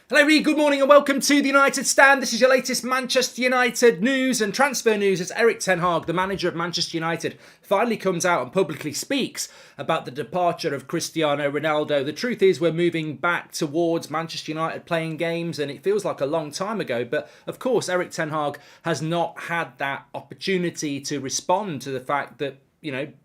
Hello, everybody. Good morning and welcome to the United Stand. This is your latest Manchester United news and transfer news as Erik ten Hag, the manager of Manchester United, finally comes out and publicly speaks about the departure of Cristiano Ronaldo. The truth is we're moving back towards Manchester United playing games and it feels like a long time ago. But of course, Erik ten Hag has not had that opportunity to respond to the fact that,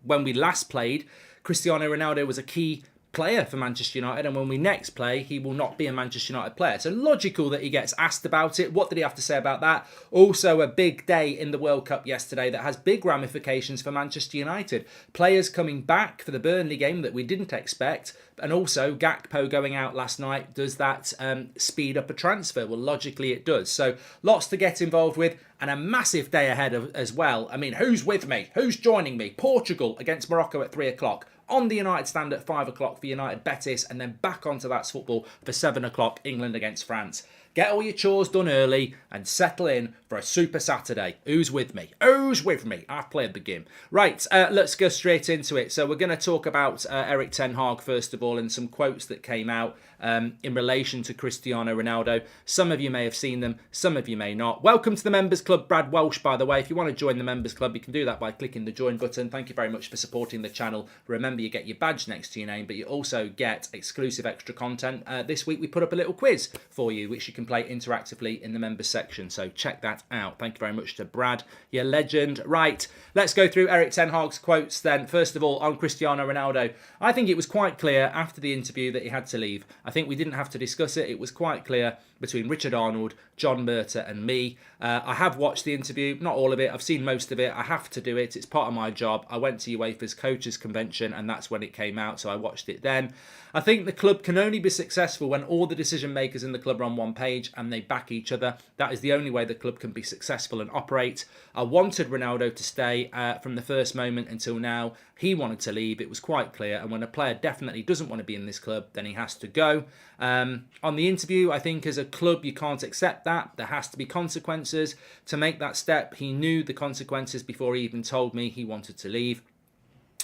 when we last played, Cristiano Ronaldo was a key player for Manchester United, and when we next play he will not be a Manchester United player. So logical that he gets asked about it. What did he have to say about that? Also a big day in the World Cup yesterday that has big ramifications for Manchester United. Players coming back for the Burnley game that we didn't expect, and also Gakpo going out last night. Does that speed up a transfer? Well, logically it does. So lots to get involved with and a massive day ahead as well. I mean, who's with me? Who's joining me? Portugal against Morocco at 3 o'clock. On the United Stand at 5 o'clock for United Betis, and then back onto That's Football for 7 o'clock, England against France. Get all your chores done early and settle in for a Super Saturday. Who's with me? Who's with me? I've played the game. Right, let's go straight into it. So we're going to talk about Erik ten Hag first of all, and some quotes that came out in relation to Cristiano Ronaldo. Some of you may have seen them, some of you may not. Welcome to the Members Club. Brad Welsh, by the way. If you want to join the Members Club, you can do that by clicking the join button. Thank you very much for supporting the channel. Remember, you get your badge next to your name, but you also get exclusive extra content. This week we put up a little quiz for you, which you can play interactively in the members section. So check that out. Thank you very much to Brad, your legend. Right, let's go through Erik ten Hag's quotes then. First of all, on Cristiano Ronaldo, I think it was quite clear after the interview that he had to leave. I think we didn't have to discuss it. It was quite clear between Richard Arnold, John Murtagh and me. I have watched the interview, not all of it. I've seen most of it. I have to do it. It's part of my job. I went to UEFA's coaches convention and that's when it came out, so I watched it then. I think the club can only be successful when all the decision makers in the club are on one page and they back each other. That is the only way the club can be successful and operate. I wanted Ronaldo to stay from the first moment until now. He wanted to leave. It was quite clear. And when a player definitely doesn't want to be in this club, then he has to go. On the interview, I think as a club, you can't accept that. There has to be consequences. To make that step, he knew the consequences before he even told me he wanted to leave.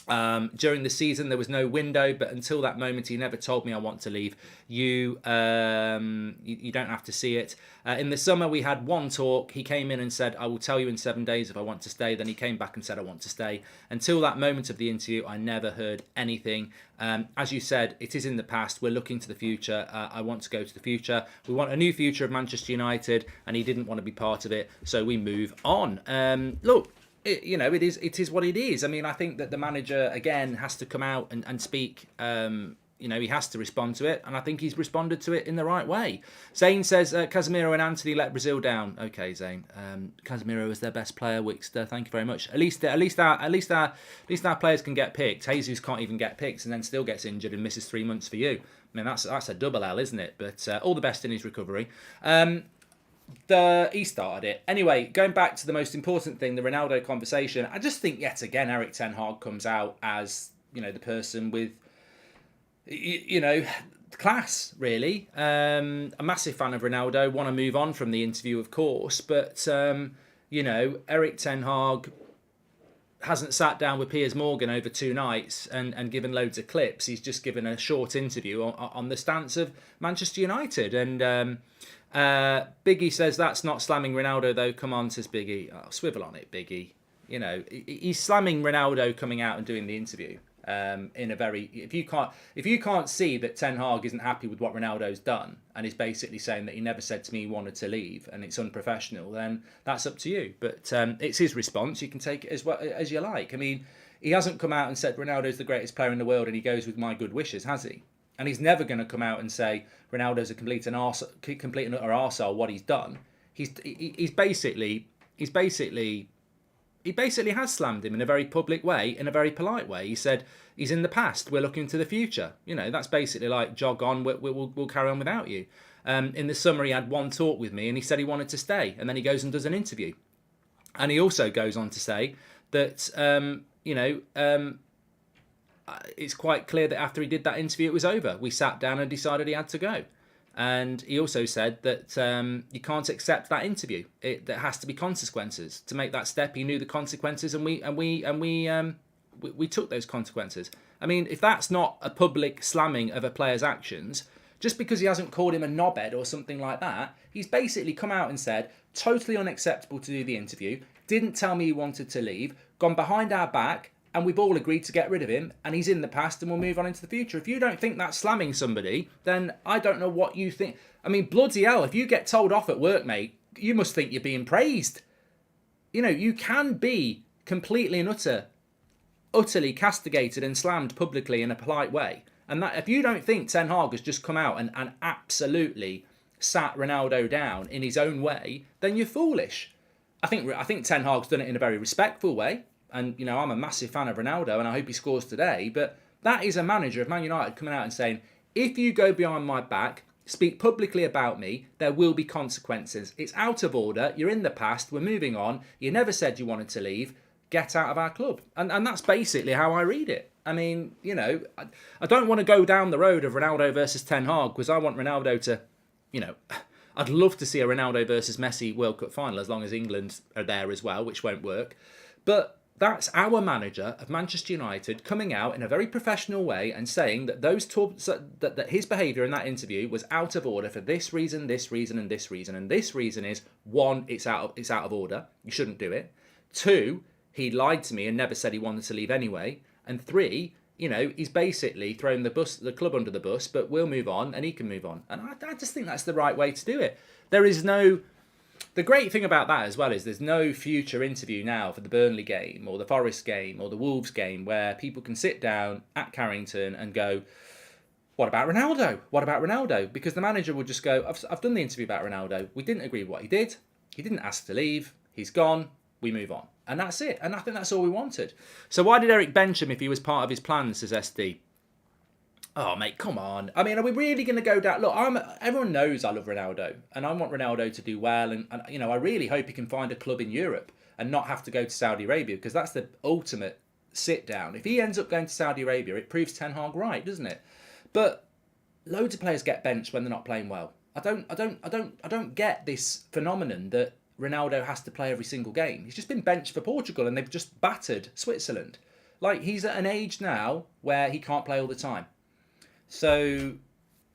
During the season there was no window, but until that moment he never told me I want to leave. You don't have to see it. In the summer we had one talk. He came in and said, I will tell you in 7 days if I want to stay. Then he came back and said I want to stay. Until that moment of the interview I never heard anything. As you said, it is in the past. We're looking to the future. I want to go to the future. We want a new future of Manchester United, and he didn't want to be part of it, so we move on. Look, it is what it is. I mean, I think that the manager, again, has to come out and speak. He has to respond to it, and I think he's responded to it in the right way. Zane says, Casemiro and Antony let Brazil down. Okay, Zane. Casemiro is their best player, Wixter. Thank you very much. At least our players can get picked. Jesus can't even get picked and then still gets injured and misses 3 months for you. I mean, that's a double L, isn't it? But all the best in his recovery. He started it. Anyway, going back to the most important thing, the Ronaldo conversation, I just think yet again Erik ten Hag comes out as, the person with, class, really. A massive fan of Ronaldo, want to move on from the interview, of course, but, Erik ten Hag hasn't sat down with Piers Morgan over 2 nights and given loads of clips. He's just given a short interview on the stance of Manchester United. And Biggie says that's not slamming Ronaldo though. Come on, says Biggie. Oh, swivel on it, Biggie. He's slamming Ronaldo coming out and doing the interview. In a very, if you can't see that ten Hag isn't happy with what Ronaldo's done and is basically saying that he never said to me he wanted to leave and it's unprofessional, then that's up to you. But it's his response. You can take it as well as you like. I mean, he hasn't come out and said Ronaldo's the greatest player in the world and he goes with my good wishes, has he? And he's never going to come out and say Ronaldo's a complete and utter arsehole what he's done. He basically has slammed him in a very public way, in a very polite way. He said he's in the past. We're looking to the future. That's basically like jog on. We'll carry on without you. In the summer, he had one talk with me, and he said he wanted to stay. And then he goes and does an interview, and he also goes on to say that it's quite clear that after he did that interview, it was over. We sat down and decided he had to go. And he also said that you can't accept that interview. There has to be consequences to make that step. He knew the consequences, and we took those consequences. I mean, if that's not a public slamming of a player's actions, Just because he hasn't called him a knobhead or something like that, he's basically come out and said, totally unacceptable to do the interview, didn't tell me he wanted to leave, gone behind our back, and we've all agreed to get rid of him, and he's in the past and we'll move on into the future. If you don't think that's slamming somebody, then I don't know what you think. I mean, bloody hell, if you get told off at work, mate, you must think you're being praised. You know, you can be completely and utterly castigated and slammed publicly in a polite way. And that if you don't think Ten Hag has just come out and absolutely sat Ronaldo down in his own way, then you're foolish. I think Ten Hag's done it in a very respectful way. And, you know, I'm a massive fan of Ronaldo and I hope he scores today. But that is a manager of Man United coming out and saying, if you go behind my back, speak publicly about me, there will be consequences. It's out of order. You're in the past. We're moving on. You never said you wanted to leave. Get out of our club. And that's basically how I read it. I mean, you know, I don't want to go down the road of Ronaldo versus Ten Hag because I want Ronaldo to, you know, I'd love to see a Ronaldo versus Messi World Cup final as long as England are there as well, which won't work. But that's our manager of Manchester United coming out in a very professional way and saying that that his behaviour in that interview was out of order for this reason, this reason, and this reason. And this reason is, one, it's out of order. You shouldn't do it. Two, he lied to me and never said he wanted to leave anyway. And three, you know, he's basically thrown the club under the bus, but we'll move on and he can move on. And I just think that's the right way to do it. There is no... The great thing about that as well is there's no future interview now for the Burnley game or the Forest game or the Wolves game where people can sit down at Carrington and go, what about Ronaldo? What about Ronaldo? Because the manager will just go, I've done the interview about Ronaldo. We didn't agree with what he did. He didn't ask to leave. He's gone. We move on. And that's it. And I think that's all we wanted. So why did Eric bench him if he was part of his plan, says SD? Oh, mate, come on. I mean, are we really going to go down... Look, everyone knows I love Ronaldo, and I want Ronaldo to do well, and, you know, I really hope he can find a club in Europe and not have to go to Saudi Arabia, because that's the ultimate sit-down. If he ends up going to Saudi Arabia, it proves Ten Hag right, doesn't it? But loads of players get benched when they're not playing well. I don't get this phenomenon that Ronaldo has to play every single game. He's just been benched for Portugal, and they've just battered Switzerland. Like, he's at an age now where he can't play all the time. So,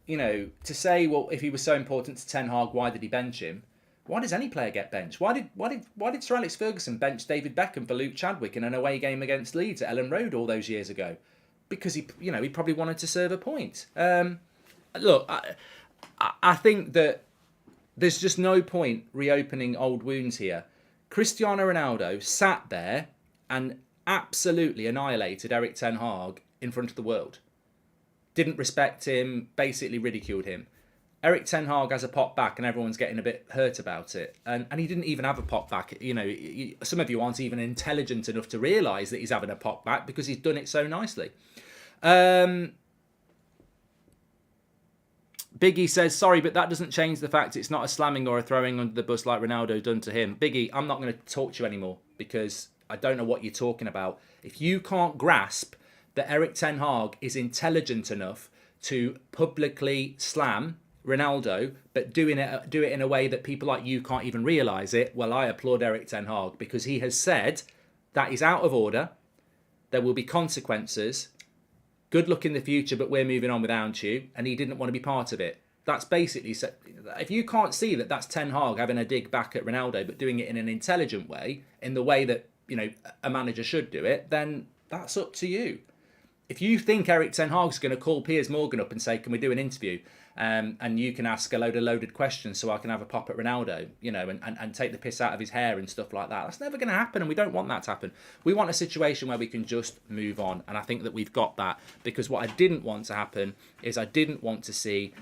you know, to say, well, if he was so important to Ten Hag, why did he bench him? Why does any player get benched? Why did Sir Alex Ferguson bench David Beckham for Luke Chadwick in an away game against Leeds at Ellen Road all those years ago? Because he probably wanted to serve a point. Look, I think that there's just no point reopening old wounds here. Cristiano Ronaldo sat there and absolutely annihilated Eric Ten Hag in front of the world. Didn't respect him, basically ridiculed him. Eric Ten Hag has a pop back and everyone's getting a bit hurt about it. And he didn't even have a pop back. You know, some of you aren't even intelligent enough to realise that he's having a pop back because he's done it so nicely. Biggie says, sorry, but that doesn't change the fact it's not a slamming or a throwing under the bus like Ronaldo done to him. Biggie, I'm not going to talk to you anymore because I don't know what you're talking about. If you can't grasp that Eric Ten Hag is intelligent enough to publicly slam Ronaldo, but do it in a way that people like you can't even realise it, well, I applaud Eric Ten Hag because he has said that is out of order, there will be consequences, good luck in the future, but we're moving on without you, and he didn't want to be part of it. That's basically... If you can't see that that's Ten Hag having a dig back at Ronaldo, but doing it in an intelligent way, in the way that, you know, a manager should do it, then that's up to you. If you think Eric Ten Hag's going to call Piers Morgan up and say, can we do an interview? And you can ask a load of loaded questions so I can have a pop at Ronaldo, you know, and take the piss out of his hair and stuff like that. That's never going to happen, and we don't want that to happen. We want a situation where we can just move on, and I think that we've got that, because what I didn't want to happen is I didn't want to see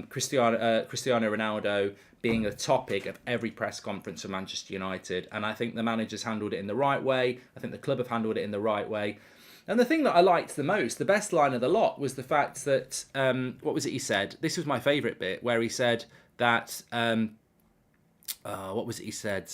Cristiano Ronaldo being a topic of every press conference for Manchester United, and I think the manager's handled it in the right way. I think the club have handled it in the right way. And the thing that I liked the most, the best line of the lot, was the fact that, what was it he said? This was my favourite bit, where he said that, what was it he said?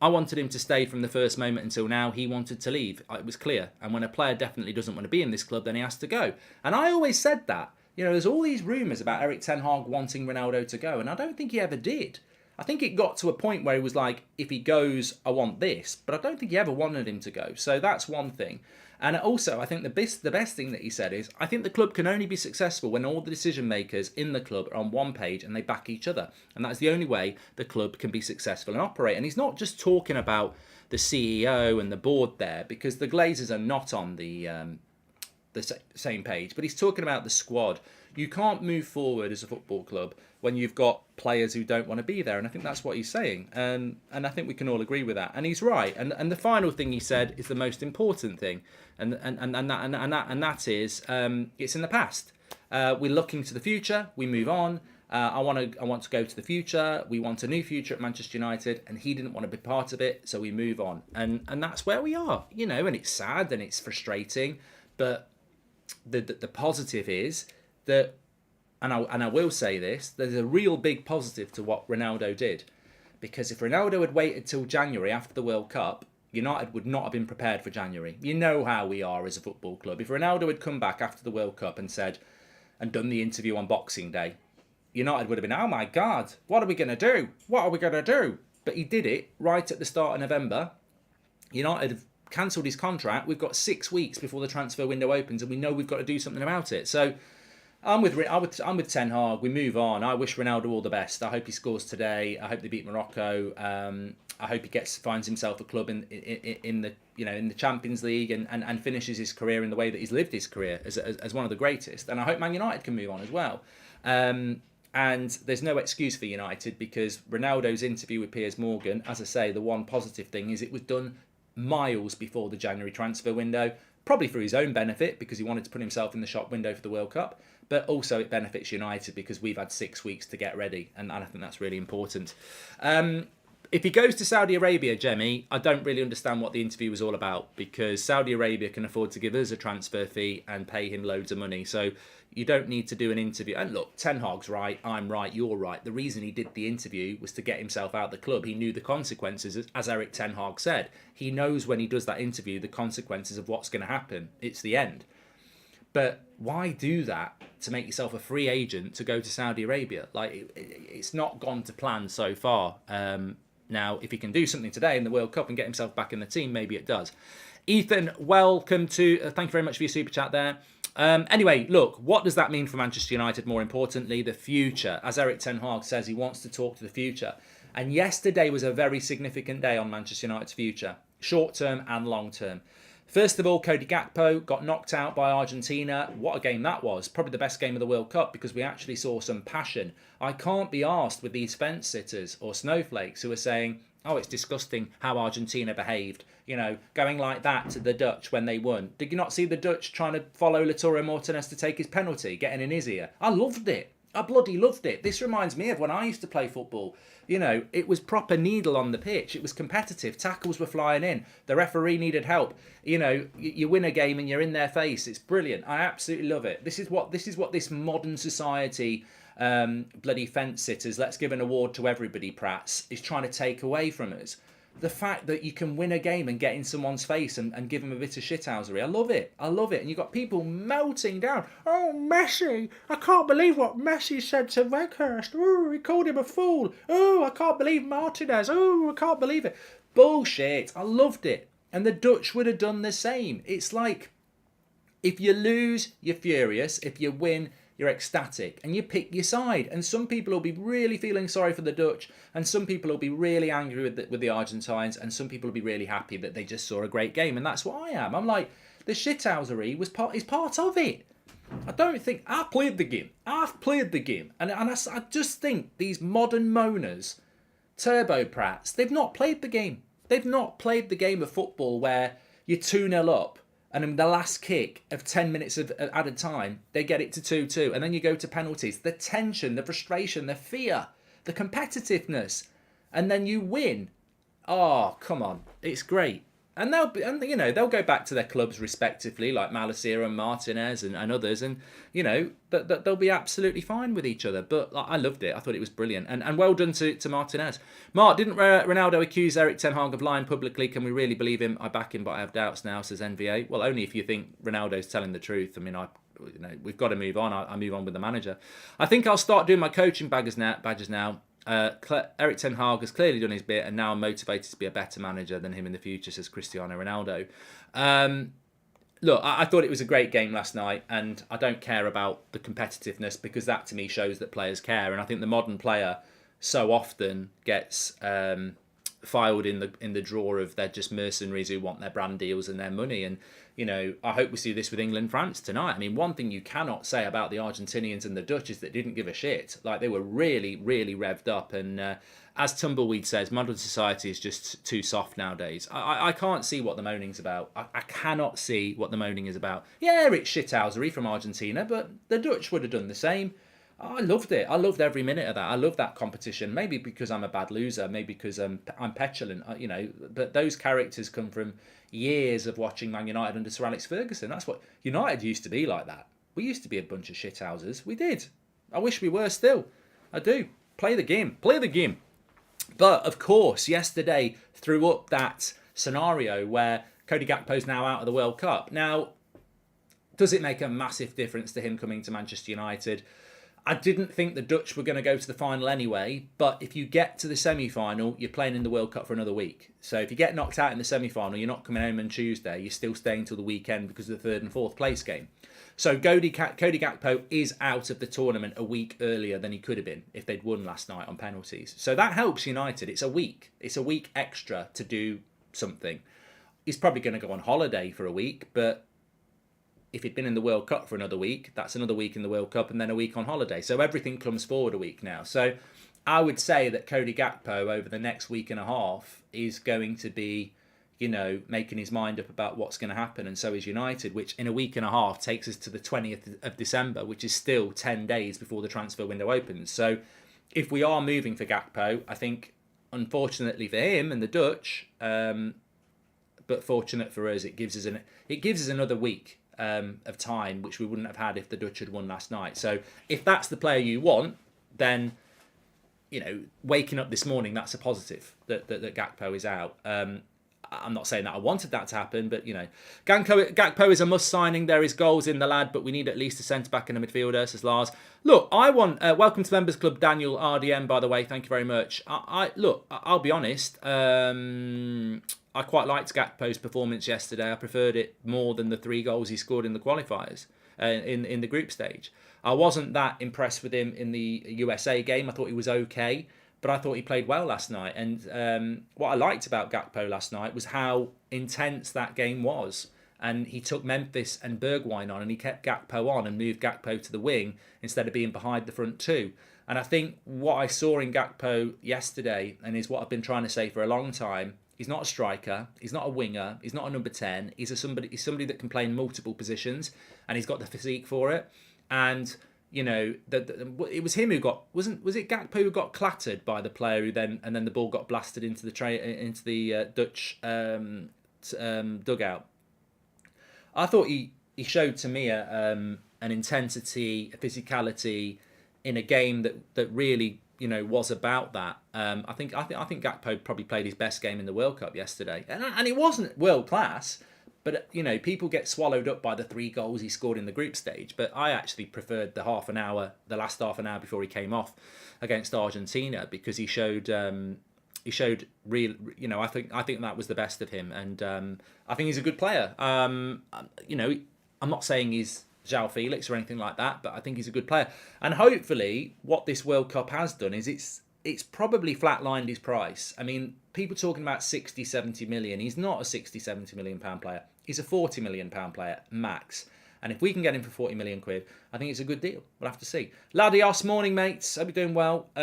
I wanted him to stay from the first moment until now. He wanted to leave. It was clear. And when a player definitely doesn't want to be in this club, then he has to go. And I always said that. You know, there's all these rumours about Eric Ten Hag wanting Ronaldo to go, and I don't think he ever did. I think it got to a point where he was like, if he goes, I want this. But I don't think he ever wanted him to go. So that's one thing. And also, I think the best thing that he said is, I think the club can only be successful when all the decision makers in the club are on one page and they back each other. And that's the only way the club can be successful and operate. And he's not just talking about the CEO and the board there, because the Glazers are not on the same page. But he's talking about the squad. You can't move forward as a football club when you've got players who don't want to be there, and I think that's what he's saying, and I think we can all agree with that, and he's right. And the final thing he said is the most important thing, and that is it's in the past. We're looking to the future. We move on. I want to go to the future. We want a new future at Manchester United, and he didn't want to be part of it, so we move on, and that's where we are, you know. And it's sad and it's frustrating, but the positive is that, and I will say this, there's a real big positive to what Ronaldo did. Because if Ronaldo had waited till January after the World Cup, United would not have been prepared for January. You know how we are as a football club. If Ronaldo had come back after the World Cup and done the interview on Boxing Day, United would have been, oh my God, what are we going to do? What are we going to do? But he did it right at the start of November. United have cancelled his contract. We've got 6 weeks before the transfer window opens, and we know we've got to do something about it. So I'm with Ten Hag. We move on. I wish Ronaldo all the best. I hope he scores today. I hope they beat Morocco. I hope he finds himself a club in the Champions League and finishes his career in the way that he's lived his career as one of the greatest. And I hope Man United can move on as well. And there's no excuse for United, because Ronaldo's interview with Piers Morgan, as I say, the one positive thing is it was done miles before the January transfer window, probably for his own benefit because he wanted to put himself in the shop window for the World Cup, but also it benefits United because we've had 6 weeks to get ready, and I think that's really important. If he goes to Saudi Arabia, Jemmy, I don't really understand what the interview was all about, because Saudi Arabia can afford to give us a transfer fee and pay him loads of money. So you don't need to do an interview. And look, Ten Hag's right, I'm right, you're right. The reason he did the interview was to get himself out of the club. He knew the consequences, as Eric Ten Hag said. He knows when he does that interview the consequences of what's going to happen. It's the end. But why do that to make yourself a free agent to go to Saudi Arabia? Like, it's not gone to plan so far. Now, if he can do something today in the World Cup and get himself back in the team, maybe it does. Ethan, welcome to... thank you very much for your super chat there. Anyway, look, what does that mean for Manchester United? More importantly, the future. As Eric Ten Hag says, he wants to talk to the future. And yesterday was a very significant day on Manchester United's future, short term and long term. First of all, Cody Gakpo got knocked out by Argentina. What a game that was. Probably the best game of the World Cup, because we actually saw some passion. I can't be arsed with these fence sitters or snowflakes who are saying, oh, it's disgusting how Argentina behaved. You know, going like that to the Dutch when they won. Did you not see the Dutch trying to follow Lautaro Martinez to take his penalty, getting in his ear? I loved it. I bloody loved it. This reminds me of when I used to play football. You know, it was proper needle on the pitch. It was competitive. Tackles were flying in. The referee needed help. You know, you win a game and you're in their face. It's brilliant. I absolutely love it. This is what this modern society, bloody fence sitters, let's give an award to everybody, Prats, is trying to take away from us. The fact that you can win a game and get in someone's face and give them a bit of shithousery. I love it. I love it. And you've got people melting down. Oh, Messi. I can't believe what Messi said to Weghorst. Oh, he called him a fool. Oh, I can't believe Martinez. Oh, I can't believe it. Bullshit. I loved it. And the Dutch would have done the same. It's like, if you lose, you're furious. If you win, you're ecstatic, and you pick your side. And some people will be really feeling sorry for the Dutch, and some people will be really angry with the Argentines, and some people will be really happy that they just saw a great game. And that's what I am. I'm like, the shithousery is part of it. I don't think... I've played the game. And I just think these modern moaners, turbo prats, they've not played the game. They've not played the game of football where you're 2-0 up, and in the last kick of 10 minutes of added time, they get it to 2-2. And then you go to penalties. The tension, the frustration, the fear, the competitiveness. And then you win. Oh, come on. It's great. And they'll go back to their clubs respectively, like Malacia and Martinez and others. And, you know, they'll be absolutely fine with each other. But I loved it. I thought it was brilliant. And well done to Martinez. Mark, didn't Ronaldo accuse Eric Ten Hag of lying publicly? Can we really believe him? I back him, but I have doubts now, says NVA. Well, only if you think Ronaldo's telling the truth. I mean, we've got to move on. I move on with the manager. I think I'll start doing my coaching badges now. Erik ten Hag has clearly done his bit, and now I'm motivated to be a better manager than him in the future, says Cristiano Ronaldo. Look, I thought it was a great game last night, and I don't care about the competitiveness because that to me shows that players care. And I think the modern player so often gets filed in the drawer of they're just mercenaries who want their brand deals and their money. And I hope we see this with England-France tonight. I mean, one thing you cannot say about the Argentinians and the Dutch is that they didn't give a shit. Like, they were really, really revved up. And as Tumbleweed says, modern society is just too soft nowadays. I can't see what the moaning's about. I cannot see what the moaning is about. Yeah, it's shithousery from Argentina, but the Dutch would have done the same. I loved it. I loved every minute of that. I loved that competition. Maybe because I'm a bad loser. Maybe because I'm petulant. But those characters come from years of watching Man United under Sir Alex Ferguson. That's what United used to be like. That we used to be a bunch of shithouses. We did. I wish we were still. I do. Play the game. Play the game. But of course, yesterday threw up that scenario where Cody Gakpo's now out of the World Cup. Now, does it make a massive difference to him coming to Manchester United? I didn't think the Dutch were going to go to the final anyway, but if you get to the semi-final, you're playing in the World Cup for another week. So if you get knocked out in the semi-final, you're not coming home on Tuesday, you're still staying till the weekend because of the third and fourth place game. So Cody Gakpo is out of the tournament a week earlier than he could have been if they'd won last night on penalties. So that helps United. It's a week. It's a week extra to do something. He's probably going to go on holiday for a week, but if he'd been in the World Cup for another week, that's another week in the World Cup and then a week on holiday. So everything comes forward a week now. So I would say that Cody Gakpo over the next week and a half is going to be, making his mind up about what's going to happen. And so is United, which in a week and a half takes us to the 20th of December, which is still 10 days before the transfer window opens. So if we are moving for Gakpo, I think, unfortunately for him and the Dutch, but fortunate for us, it gives us another week of time, which we wouldn't have had if the Dutch had won last night. So if that's the player you want, then waking up this morning, that's a positive that Gakpo is out. I'm not saying that I wanted that to happen, but Gakpo is a must signing. There is goals in the lad, but we need at least a centre back and a midfielder, says Lars. Look, I want welcome to Members Club Daniel RDM, by the way. Thank you very much. I'll be honest. I quite liked Gakpo's performance yesterday. I preferred it more than the 3 goals he scored in the qualifiers, in the group stage. I wasn't that impressed with him in the USA game. I thought he was okay, but I thought he played well last night. And what I liked about Gakpo last night was how intense that game was. And he took Memphis and Bergwijn on, and he kept Gakpo on and moved Gakpo to the wing instead of being behind the front two. And I think what I saw in Gakpo yesterday, and is what I've been trying to say for a long time, he's not a striker, he's not a winger, he's not a number 10, he's somebody that can play in multiple positions, and he's got the physique for it. And it was him who was it Gakpo who got clattered by the player who then the ball got blasted into the Dutch dugout. I thought he showed to me an intensity, a physicality in a game that really was about that. I think Gakpo probably played his best game in the World Cup yesterday, and it wasn't world class. But people get swallowed up by the 3 goals he scored in the group stage. But I actually preferred the last half an hour before he came off against Argentina, because he showed real. I think that was the best of him, and I think he's a good player. I'm not saying he's João Felix or anything like that, but I think he's a good player. And hopefully, what this World Cup has done is it's probably flatlined his price. I mean, people talking about 60, 70 million. He's not a 60, 70 million pound player. He's a 40 million pound player, max. And if we can get him for 40 million quid, I think it's a good deal. We'll have to see. Ladios, morning, mates. Hope you're doing well. I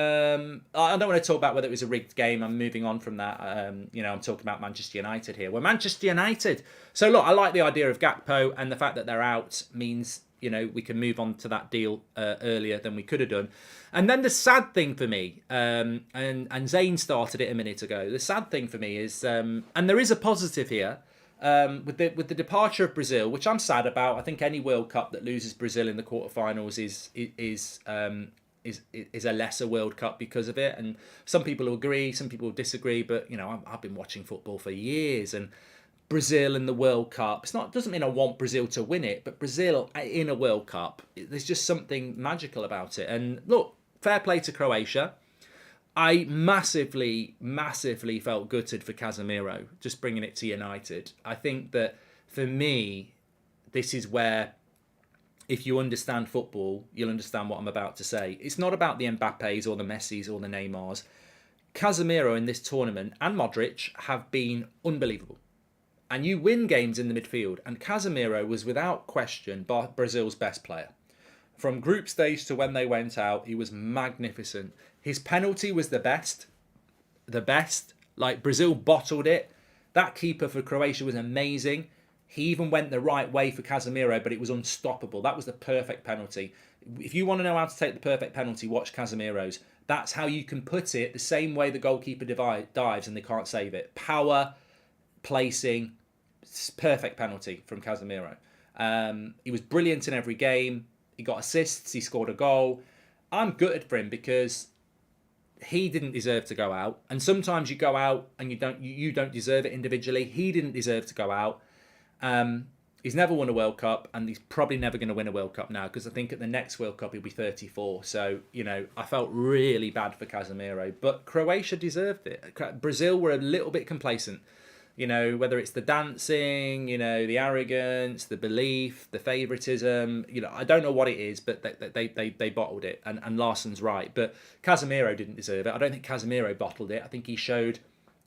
don't want to talk about whether it was a rigged game. I'm moving on from that. I'm talking about Manchester United here. We're Manchester United. So, look, I like the idea of Gakpo, and the fact that they're out means, we can move on to that deal earlier than we could have done. And then the sad thing for me, and Zane started it a minute ago, the sad thing for me is, and there is a positive here, with the departure of Brazil, which I'm sad about. I think any World Cup that loses Brazil in the quarterfinals is a lesser World Cup because of it. And some people will agree, some people will disagree. But I've been watching football for years, and Brazil in the World Cup, doesn't mean I want Brazil to win it, but Brazil in a World Cup, there's just something magical about it. And look, fair play to Croatia. I massively, massively felt gutted for Casemiro, just bringing it to United. I think that for me, this is where, if you understand football, you'll understand what I'm about to say. It's not about the Mbappes or the Messis or the Neymars. Casemiro in this tournament and Modric have been unbelievable. And you win games in the midfield. And Casemiro was without question Brazil's best player. From group stage to when they went out, he was magnificent. His penalty was the best. The best. Like, Brazil bottled it. That keeper for Croatia was amazing. He even went the right way for Casemiro, but it was unstoppable. That was the perfect penalty. If you want to know how to take the perfect penalty, watch Casemiro's. That's how you can put it the same way the goalkeeper dives and they can't save it. Power, placing, perfect penalty from Casemiro. He was brilliant in every game. He got assists. He scored a goal. I'm gutted for him because he didn't deserve to go out. And sometimes you go out and you don't deserve it individually. He didn't deserve to go out. He's never won a World Cup, and he's probably never going to win a World Cup now, because I think at the next World Cup he'll be 34. So, I felt really bad for Casemiro, but Croatia deserved it. Brazil were a little bit complacent, whether it's the dancing, the arrogance, the belief, the favoritism, I don't know what it is, but they bottled it, and Larsson's right. But Casemiro didn't deserve it. I don't think Casemiro bottled it. I think he showed...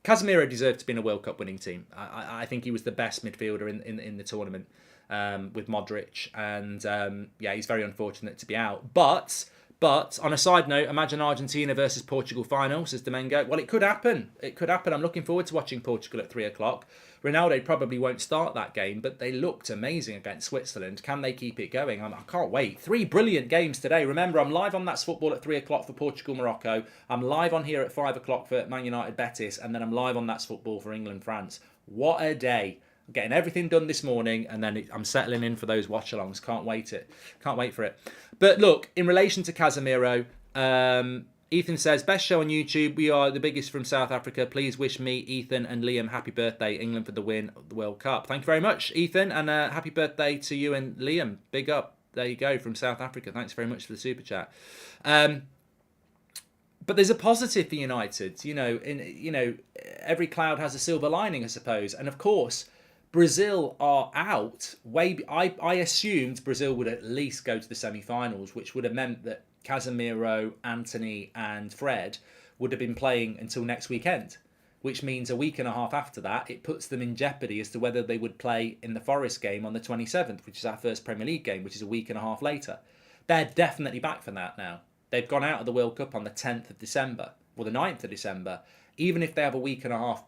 Casemiro deserved to be in a World Cup winning team. I think he was the best midfielder in the tournament with Modric. And he's very unfortunate to be out. But on a side note, imagine Argentina versus Portugal final, says Domengo. Well, it could happen. It could happen. I'm looking forward to watching Portugal at 3 o'clock. Ronaldo probably won't start that game, but they looked amazing against Switzerland. Can they keep it going? I can't wait. 3 brilliant games today. Remember, I'm live on That's Football at 3 o'clock for Portugal-Morocco. I'm live on here at 5 o'clock for Man United-Betis, and then I'm live on That's Football for England-France. What a day. I'm getting everything done this morning, and then I'm settling in for those watch-alongs. Can't wait for it. But look, in relation to Casemiro, Ethan says, best show on YouTube. We are the biggest from South Africa. Please wish me, Ethan, and Liam happy birthday. England for the win of the World Cup. Thank you very much, Ethan, and happy birthday to you and Liam. Big up. There you go, from South Africa. Thanks very much for the super chat. But there's a positive for United. Every cloud has a silver lining, I suppose. And of course, Brazil are out. I assumed Brazil would at least go to the semi-finals, which would have meant that Casemiro, Antony and Fred would have been playing until next weekend, which means a week and a half after that, it puts them in jeopardy as to whether they would play in the Forest game on the 27th, which is our first Premier League game, which is a week and a half later. They're definitely back from that now. They've gone out of the World Cup on the 10th of December, or the 9th of December. Even if they have a week and a half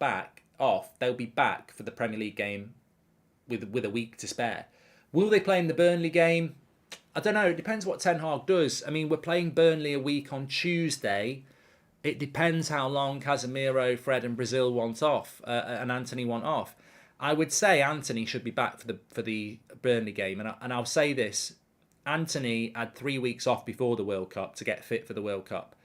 off, they'll be back for the Premier League game with a week to spare. Will they play in the Burnley game? I don't know. It depends what Ten Hag does. I mean, we're playing Burnley a week on Tuesday. It depends how long Casemiro, Fred and Brazil want off, and Antony want off. I would say Antony should be back for the Burnley game. And I'll say this. Antony had 3 weeks off before the World Cup to get fit for the World Cup.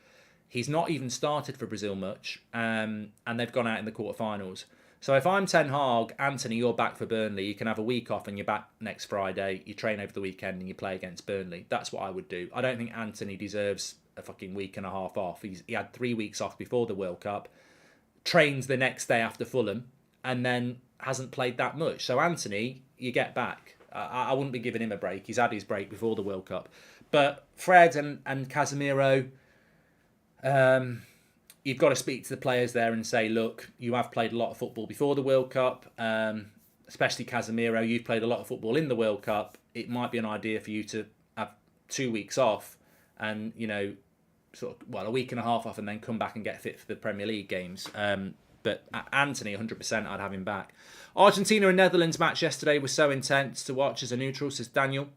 He's not even started for Brazil much, and they've gone out in the quarterfinals. So if I'm Ten Hag, Antony, you're back for Burnley. You can have a week off and you're back next Friday. You train over the weekend and you play against Burnley. That's what I would do. I don't think Antony deserves a fucking week and a half off. He had 3 weeks off before the World Cup, trains the next day after Fulham, and then hasn't played that much. So Antony, you get back. I wouldn't be giving him a break. He's had his break before the World Cup. But Fred and Casemiro... you've got to speak to the players there and say, look, you have played a lot of football before the World Cup, especially Casemiro. You've played a lot of football in the World Cup. It might be an idea for you to have 2 weeks off and, a week and a half off and then come back and get fit for the Premier League games. But Antony, 100%, I'd have him back. Argentina and Netherlands match yesterday was so intense to watch as a neutral, says Daniel.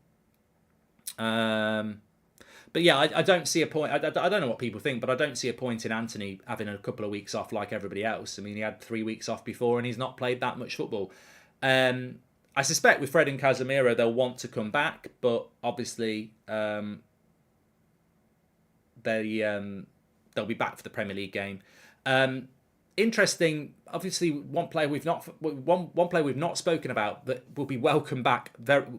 But yeah, I don't see a point. I don't know what people think, but I don't see a point in Antony having a couple of weeks off like everybody else. I mean, he had 3 weeks off before and he's not played that much football. I suspect with Fred and Casemiro, they'll want to come back, but obviously they'll be back for the Premier League game. Interesting. Obviously, one player we've not spoken about that will be welcomed back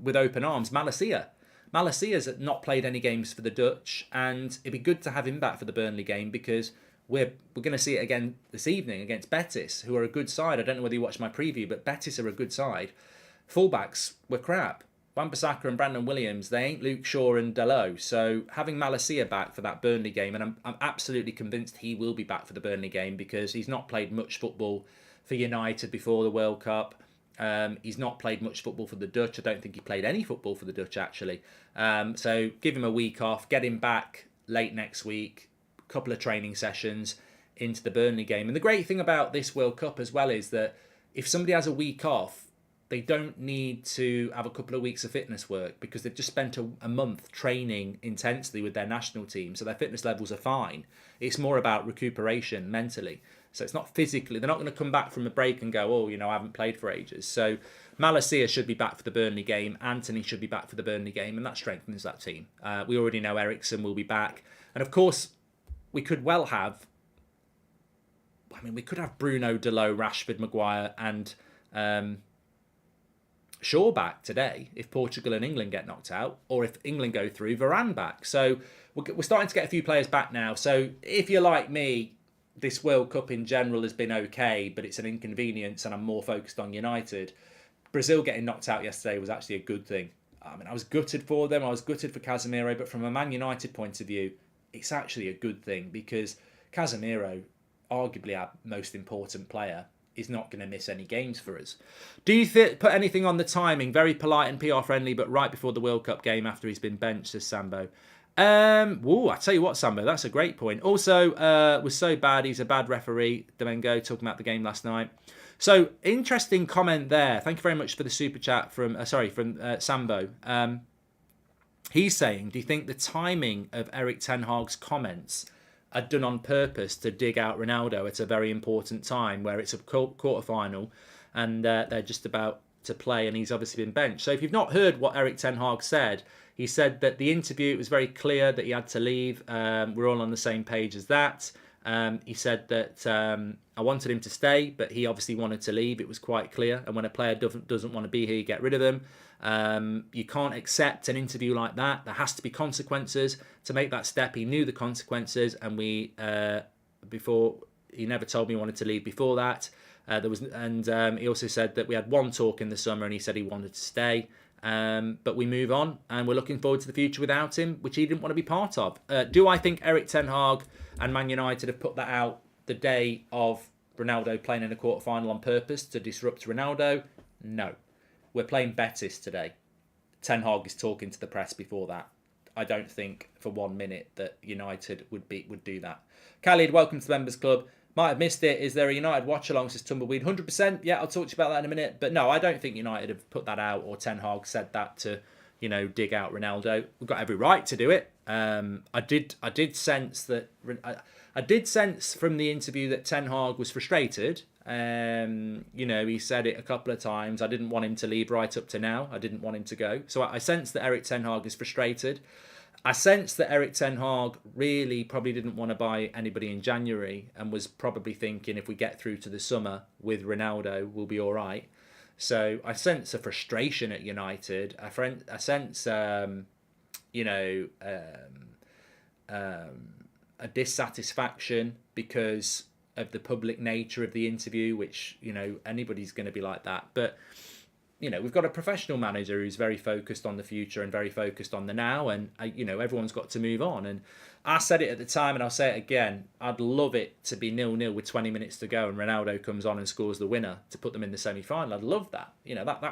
with open arms, Malacia. Malacia's not played any games for the Dutch, and it'd be good to have him back for the Burnley game because we're going to see it again this evening against Betis, who are a good side. I don't know whether you watched my preview, but Betis are a good side. Fullbacks were crap. Wan-Bissaka and Brandon Williams, they ain't Luke Shaw and Dalot. So having Malacia back for that Burnley game, and I'm absolutely convinced he will be back for the Burnley game because he's not played much football for United before the World Cup. He's not played much football for the Dutch. I don't think he played any football for the Dutch, actually. So give him a week off, get him back late next week, a couple of training sessions into the Burnley game. And the great thing about this World Cup as well is that if somebody has a week off, they don't need to have a couple of weeks of fitness work because they've just spent a month training intensely with their national team. So their fitness levels are fine. It's more about recuperation mentally. So it's not physically. They're not going to come back from a break and go, oh, I haven't played for ages. So Malacia should be back for the Burnley game. Anthony should be back for the Burnley game. And that strengthens that team. We already know Eriksen will be back. And of course, we could well have... we could have Bruno, Dalot, Rashford, Maguire and... Shaw back today if Portugal and England get knocked out, or if England go through, Varane back. So we're starting to get a few players back now. So if you're like me, this World Cup in general has been okay, but it's an inconvenience and I'm more focused on United. Brazil getting knocked out yesterday was actually a good thing. I was gutted for them. I was gutted for Casemiro, but from a Man United point of view, it's actually a good thing because Casemiro, arguably our most important player, is not going to miss any games for us. Do you put anything on the timing? Very polite and PR friendly, but right before the World Cup game after he's been benched, says Sambo. I tell you what, Sambo, that's a great point. Also, was so bad, he's a bad referee. Domingo talking about the game last night. So, interesting comment there. Thank you very much for the super chat from Sambo. He's saying, do you think the timing of Erik ten Hag's comments are done on purpose to dig out Ronaldo at a very important time where it's a quarter-final and they're just about to play and he's obviously been benched? So if you've not heard what Erik ten Hag said, he said that the interview, it was very clear that he had to leave. We're all on the same page as that. He said that I wanted him to stay, but he obviously wanted to leave. It was quite clear. And when a player doesn't want to be here, you get rid of them. You can't accept an interview like that. There has to be consequences to make that step. He knew the consequences, and he never told me he wanted to leave before that. He also said that we had one talk in the summer, and he said he wanted to stay. But we move on, and we're looking forward to the future without him, which he didn't want to be part of. Do I think Erik ten Hag and Man United have put that out the day of Ronaldo playing in a quarter-final on purpose to disrupt Ronaldo? No. We're playing Betis today. Ten Hag is talking to the press before that. I don't think for 1 minute that United would do that. Khalid, welcome to the Members Club. Might have missed it. Is there a United watch-along, says Tumbleweed? 100%. Yeah, I'll talk to you about that in a minute. But no, I don't think United have put that out or Ten Hag said that to, dig out Ronaldo. We've got every right to do it. I did sense from the interview that Ten Hag was frustrated. He said it a couple of times. I didn't want him to leave right up to now. I didn't want him to go. So I sense that Erik ten Hag is frustrated. I sense that Erik ten Hag really probably didn't want to buy anybody in January and was probably thinking if we get through to the summer with Ronaldo, we'll be all right. So I sense a frustration at United. I sense, a dissatisfaction because of the public nature of the interview, which, anybody's going to be like that. But, we've got a professional manager who's very focused on the future and very focused on the now. And, everyone's got to move on. And I said it at the time and I'll say it again. I'd love it to be 0-0 with 20 minutes to go and Ronaldo comes on and scores the winner to put them in the semi-final. I'd love that.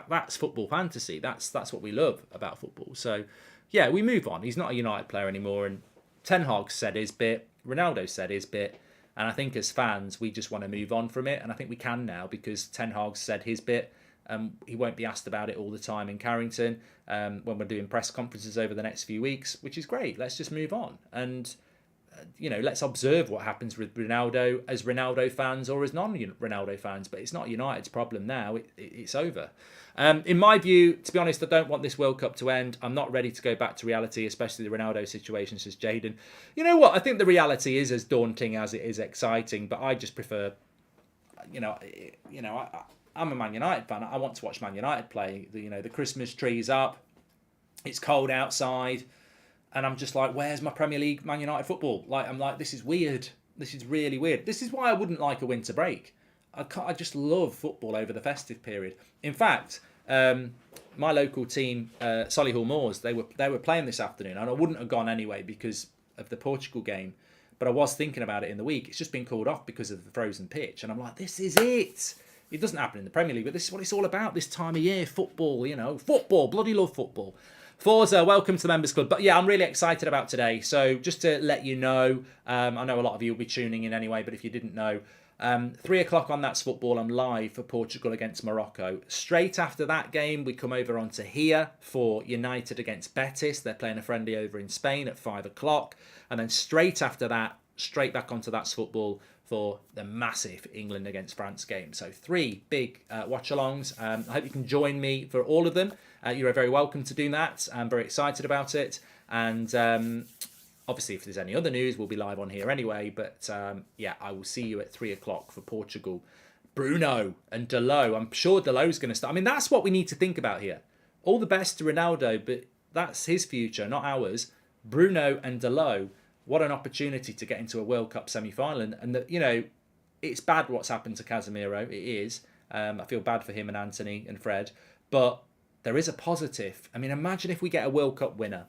That's football fantasy. That's what we love about football. So, yeah, we move on. He's not a United player anymore. And Ten Hag said his bit. Ronaldo said his bit. And I think as fans, we just want to move on from it. And I think we can now because Ten Hag said his bit. He won't be asked about it all the time in Carrington when we're doing press conferences over the next few weeks, which is great. Let's just move on. And, let's observe what happens with Ronaldo as Ronaldo fans or as non-Ronaldo fans. But it's not United's problem now. It's over. In my view, to be honest, I don't want this World Cup to end. I'm not ready to go back to reality, especially the Ronaldo situation, says Jaden. You know what? I think the reality is as daunting as it is exciting, but I just prefer, I'm a Man United fan. I want to watch Man United play. The Christmas tree's up. It's cold outside. And I'm just like, where's my Premier League Man United football? I'm like, this is weird. This is really weird. This is why I wouldn't like a winter break. I just love football over the festive period. In fact, my local team, Solihull Moors, they were playing this afternoon, and I wouldn't have gone anyway because of the Portugal game. But I was thinking about it in the week. It's just been called off because of the frozen pitch, and I'm like, this is it. It doesn't happen in the Premier League, but this is what it's all about this time of year. Football, football. Bloody love football. Forza, welcome to the Members Club. But yeah, I'm really excited about today. So just to let you know, I know a lot of you will be tuning in anyway, but if you didn't know, 3 o'clock on That's Football, I'm live for Portugal against Morocco. Straight after that game, we come over onto here for United against Betis. They're playing a friendly over in Spain at 5 o'clock. And then straight after that, straight back onto That's Football for the massive England against France game. So 3 big watch-alongs. I hope you can join me for all of them. You're very welcome to do that. I'm very excited about it. And obviously, if there's any other news, we'll be live on here anyway. But yeah, I will see you at 3 o'clock for Portugal. Bruno and Dalot. I'm sure Dalot's going to start. I mean, that's what we need to think about here. All the best to Ronaldo, but that's his future, not ours. Bruno and Dalot. What an opportunity to get into a World Cup semi-final. And it's bad what's happened to Casemiro. It is. I feel bad for him and Anthony and Fred. But there is a positive. I mean, imagine if we get a World Cup winner.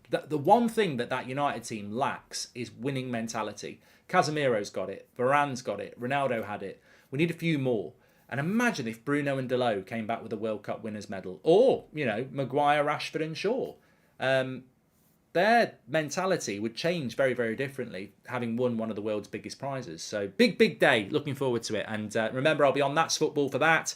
The one thing that United team lacks is winning mentality. Casemiro's got it. Varane's got it. Ronaldo had it. We need a few more. And imagine if Bruno and Dalot came back with a World Cup winners medal. Or, Maguire, Rashford and Shaw. Their mentality would change very, very differently, having won one of the world's biggest prizes. So big, big day. Looking forward to it. And remember, I'll be on That's Football for that.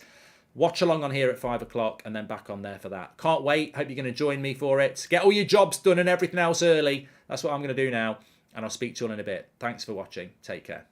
Watch along on here at 5 o'clock and then back on there for that. Can't wait. Hope you're going to join me for it. Get all your jobs done and everything else early. That's what I'm going to do now. And I'll speak to you all in a bit. Thanks for watching. Take care.